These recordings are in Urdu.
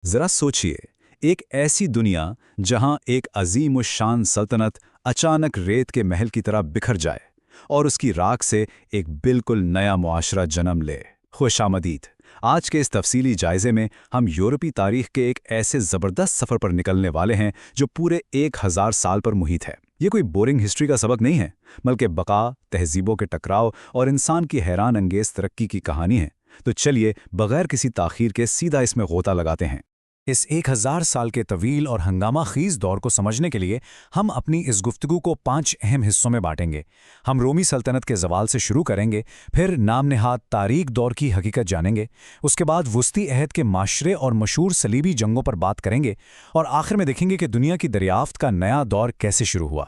ذرا سوچئے، ایک ایسی دنیا جہاں ایک عظیم الشان سلطنت اچانک ریت کے محل کی طرح بکھر جائے اور اس کی راکھ سے ایک بالکل نیا معاشرہ جنم لے۔ خوش آمدید۔ آج کے اس تفصیلی جائزے میں ہم یورپی تاریخ کے ایک ایسے زبردست سفر پر نکلنے والے ہیں جو پورے 1000 سال پر محیط ہے۔ یہ کوئی بورنگ ہسٹری کا سبق نہیں ہے، بلکہ بقا، تہذیبوں کے ٹکراؤ اور انسان کی حیران انگیز ترقی کی کہانی ہے۔ تو چلیے بغیر کسی تاخیر کے سیدھا اس میں غوطہ لگاتے ہیں۔ اس 1000 سال کے طویل اور ہنگامہ خیز دور کو سمجھنے کے لیے ہم اپنی اس گفتگو کو 5 اہم حصوں میں بانٹیں گے۔ ہم رومی سلطنت کے زوال سے شروع کریں گے، پھر نام نہاد تاریک دور کی حقیقت جانیں گے، اس کے بعد وسطی عہد کے معاشرے اور مشہور صلیبی جنگوں پر بات کریں گے، اور آخر میں دیکھیں گے کہ دنیا کی دریافت کا نیا دور کیسے شروع ہوا۔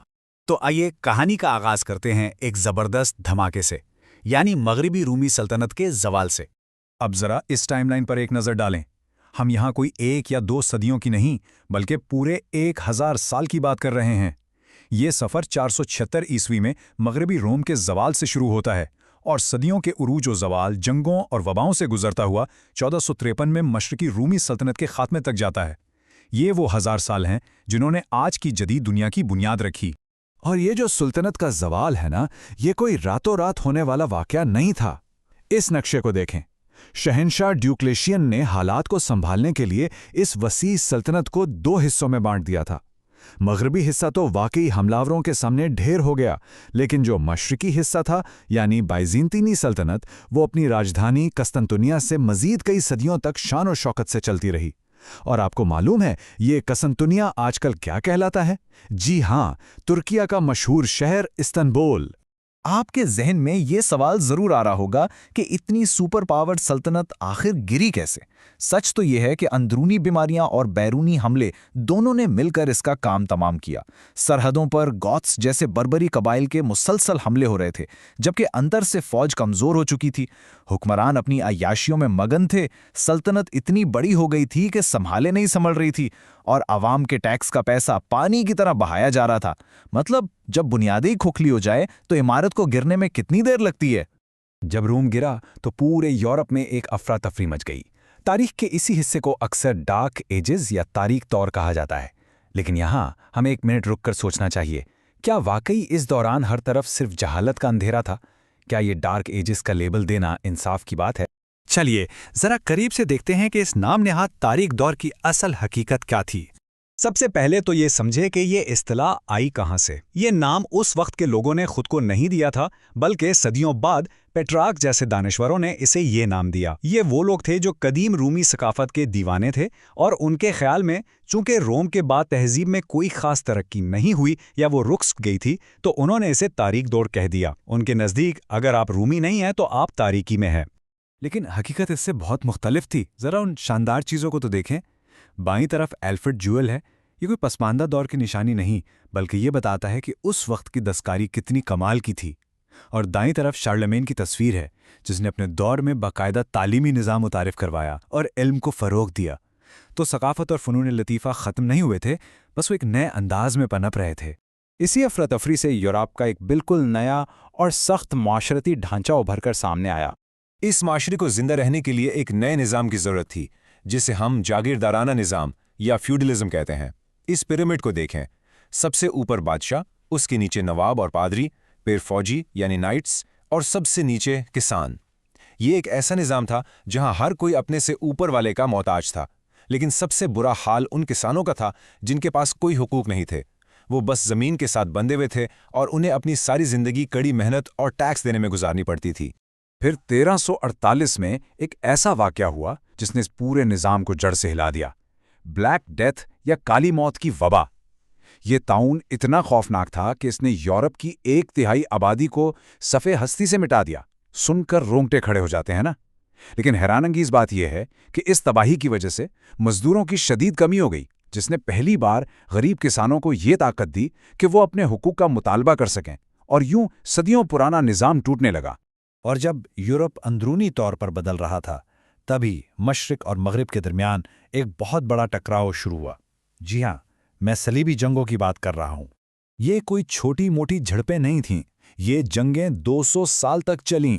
تو آئیے کہانی کا آغاز کرتے ہیں ایک زبردست دھماکے سے، یعنی مغربی رومی سلطنت کے زوال سے۔ اب ذرا اس ٹائم لائن پر ایک نظر ڈالیں۔ ہم یہاں کوئی 1 یا 2 صدیوں کی نہیں، بلکہ پورے 1000 سال کی بات کر رہے ہیں۔ یہ سفر 476 عیسوی میں مغربی روم کے زوال سے شروع ہوتا ہے اور صدیوں کے عروج و زوال، جنگوں اور وباؤں سے گزرتا ہوا 1453 میں مشرقی رومی سلطنت کے خاتمے تک جاتا ہے۔ یہ وہ 1000 سال ہیں جنہوں نے آج کی جدید دنیا کی بنیاد رکھی۔ اور یہ جو سلطنت کا زوال ہے نا، یہ کوئی راتوں رات ہونے والا واقعہ نہیں تھا۔ اس نقشے کو دیکھیں۔ شہنشاہ ڈیوکلیشین نے حالات کو سنبھالنے کے لیے اس وسیع سلطنت کو 2 حصوں میں بانٹ دیا تھا۔ مغربی حصہ تو واقعی حملاوروں کے سامنے ڈھیر ہو گیا، لیکن جو مشرقی حصہ تھا یعنی بائزنطینی سلطنت، وہ اپنی راجدھانی قسطنطنیہ سے مزید کئی صدیوں تک شان و شوکت سے چلتی رہی۔ اور آپ کو معلوم ہے یہ قسطنطنیہ آج کل کیا کہلاتا ہے؟ جی ہاں، ترکیہ کا مشہور شہر استنبول۔ آپ کے ذہن میں یہ سوال ضرور آ رہا ہوگا کہ اتنی سپر پاورڈ سلطنت آخر گری کیسے؟ سچ تو یہ ہے کہ اندرونی بیماریاں اور بیرونی حملے دونوں نے مل کر اس کا کام تمام کیا۔ سرحدوں پر گوتس جیسے بربری قبائل کے مسلسل حملے ہو رہے تھے، جبکہ اندر سے فوج کمزور ہو چکی تھی۔ حکمران اپنی عیاشیوں میں مگن تھے، سلطنت اتنی بڑی ہو گئی تھی کہ سنبھالے نہیں سنبھل رہی تھی، اور عوام کے ٹیکس کا پیسہ پانی کی طرح بہایا جا رہا تھا۔ مطلب جب بنیادیں ہی کھوکھلی ہو جائے تو عمارت کو گرنے میں کتنی دیر لگتی ہے؟ جب روم گرا تو پورے یورپ میں ایک افراتفری مچ گئی۔ تاریخ کے اسی حصے کو اکثر ڈارک ایجز یا تاریک دور کہا جاتا ہے، لیکن یہاں ہمیں 1 منٹ رک کر سوچنا چاہیے، کیا واقعی اس دوران ہر طرف صرف جہالت کا اندھیرا تھا؟ کیا یہ ڈارک ایجز کا لیبل دینا انصاف کی بات ہے؟ چلیے ذرا قریب سے دیکھتے ہیں کہ اس نام نہاد تاریک دور کی اصل حقیقت کیا تھی۔ سب سے پہلے تو یہ سمجھے کہ یہ اصطلاح آئی کہاں سے۔ یہ نام اس وقت کے لوگوں نے خود کو نہیں دیا تھا، بلکہ صدیوں بعد پیٹراک جیسے دانشوروں نے اسے یہ نام دیا۔ یہ وہ لوگ تھے جو قدیم رومی ثقافت کے دیوانے تھے، اور ان کے خیال میں چونکہ روم کے بعد تہذیب میں کوئی خاص ترقی نہیں ہوئی یا وہ رکس گئی تھی، تو انہوں نے اسے تاریک دور کہہ دیا۔ ان کے نزدیک اگر آپ رومی نہیں ہیں تو آپ تاریکی میں ہیں۔ لیکن حقیقت اس سے بہت مختلف تھی۔ ذرا ان شاندار چیزوں کو تو دیکھیں۔ بائیں طرف ایلفرڈ جویل ہے۔ یہ کوئی پسماندہ دور کی نشانی نہیں، بلکہ یہ بتاتا ہے کہ اس وقت کی دستکاری کتنی کمال کی تھی۔ اور دائیں طرف شارلمین کی تصویر ہے، جس نے اپنے دور میں باقاعدہ تعلیمی نظام متعارف کروایا اور علم کو فروغ دیا۔ تو ثقافت اور فنون لطیفہ ختم نہیں ہوئے تھے، بس وہ ایک نئے انداز میں پنپ رہے تھے۔ اسی افراتفری سے یورپ کا ایک بالکل نیا اور سخت معاشرتی ڈھانچہ ابھر کر سامنے آیا۔ اس معاشرے کو زندہ رہنے کے لیے ایک نئے نظام کی ضرورت تھی، جسے ہم جاگیردارانہ نظام یا فیوڈلزم کہتے ہیں۔ اس پیرامڈ کو دیکھیں۔ سب سے اوپر بادشاہ، اس کے نیچے نواب اور پادری، پھر فوجی یعنی نائٹس، اور سب سے نیچے کسان۔ یہ ایک ایسا نظام تھا جہاں ہر کوئی اپنے سے اوپر والے کا محتاج تھا، لیکن سب سے برا حال ان کسانوں کا تھا جن کے پاس کوئی حقوق نہیں تھے۔ وہ بس زمین کے ساتھ بندھے ہوئے تھے اور انہیں اپنی ساری زندگی کڑی محنت اور ٹیکس دینے میں گزارنی پڑتی تھی۔ پھر 1348 میں ایک ایسا واقعہ ہوا جس نے اس پورے نظام کو جڑ سے ہلا دیا۔ بلیک ڈیتھ یا کالی موت کی وبا۔ یہ طاعون اتنا خوفناک تھا کہ اس نے یورپ کی 1/3 آبادی کو صفحے ہستی سے مٹا دیا۔ سن کر رونگٹے کھڑے ہو جاتے ہیں نا؟ لیکن حیران انگیز بات یہ ہے کہ اس تباہی کی وجہ سے مزدوروں کی شدید کمی ہو گئی، جس نے پہلی بار غریب کسانوں کو یہ طاقت دی کہ وہ اپنے حقوق کا مطالبہ کر سکیں، اور یوں صدیوں پرانا نظام ٹوٹنے لگا۔ اور جب یورپ اندرونی طور پر بدل رہا تھا، تبھی مشرق اور مغرب کے درمیان ایک بہت بڑا ٹکراؤ شروع ہوا۔ جی ہاں، میں صلیبی جنگوں کی بات کر رہا ہوں۔ یہ کوئی چھوٹی موٹی جھڑپیں نہیں تھیں، یہ جنگیں 200 سال تک چلیں۔